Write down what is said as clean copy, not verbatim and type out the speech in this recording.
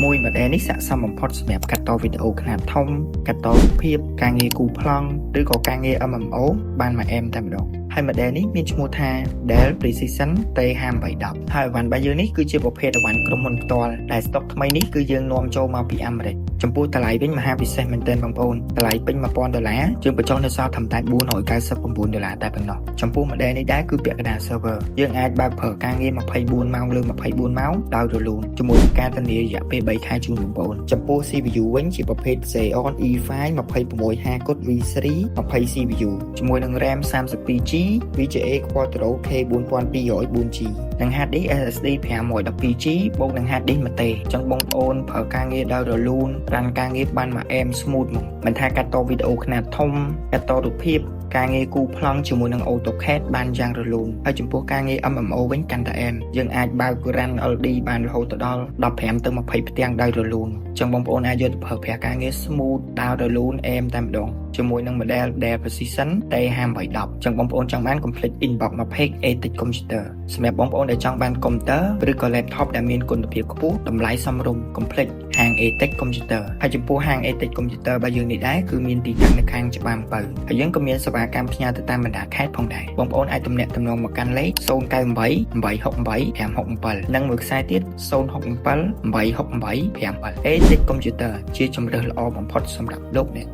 មួយម៉ាដែលនេះស័ក្តិសមបំផុតសម្រាប់កាត់តវីដេអូខ្នាតធំកាត់តរូបភាពការងារគូប្លង់ឬក៏ការងារ MMO បានមួយ M តែម្ដងហើយម៉ាដែលនេះមានឈ្មោះថា Dell Precision T5810 ហើយអវ៉ាន់របស់យើងនេះគឺជាប្រភេទអវ៉ាន់ក្រុមហ៊ុនផ្ទាល់ដែលស្តុកថ្មីនេះគឺយើងនាំចូលមកពីអាមេរិកចំពោះតម្លៃវិញមហាពិសេសមែនទែនបងប្អូនតម្លៃពេញ$1000យើងបញ្ចុះនៅសល់ត្រឹមតែ$499តែប៉ុណ្ណោះចំពោះម៉ាដែលនេះដែរគឺពាក់កណ្ដាល server យើងអាចបើកប្រើការងារ24ម៉ោងលើ24ម៉ោងដោយរលូនជាមួយការធានារយៈពេល3ខែជូនបងប្អូនចំពោះ CPU វិញជាប្រភេទ Xeon E5 2650V Series 20 CPU ជាមួយនឹង RAM 32GB VGA Quadro K4200 4G និង Hard Disk SSD 512GB បូកនឹង Hard Disk មកទេចឹងបងប្អូនប្រើការងារដោយរលូនរ៉ាន់ការងារបានមួយ M smooth មកមិនថាកាត់តវីដេអូខ្នាតធំកាត់តរូបភាពការងារគូប្លង់ជាមួយនឹង AutoCAD បានយ៉ាងរលូនហើយចំពោះការងារ MMO វិញកាន់តែ M យើងអាចបើក RAM LD បានរហូតដល់15ទៅ20ផ្ទាំងដោយរលូនចឹងបងប្អូនអាចយកទៅប្រើប្រាស់ការងារ smooth ដោយរលូន M តែម្ដងជាមួយនឹង model Dell Precision T5810 ចឹងបងប្អូនចង់បាន complete inbox 20 ATIC computer សម្រាប់បងប្អូនដែលចង់បានកុំព្យូទ័រឬក៏ laptop ដែលមានគុណភាពខ្ពស់តម្លៃសមរម្យ complete ហាង ATIC computer ហើយចំពោះហាង ATIC computer របស់យើងនេះដែរគឺមានទីតាំងនៅខាងច្បារអំពៅហើយយើងក៏មានសេវាកម្មផ្ញើទៅតាមបណ្ដាខេត្តផងដែរបងប្អូនអាចទំនាក់ទំនងមកកាន់លេខ098 868 567និងមួយខ្សែទៀត067 868 567 ATIC computer ជាជម្រើសល្អបំផុតសម្រាប់លោកអ្នក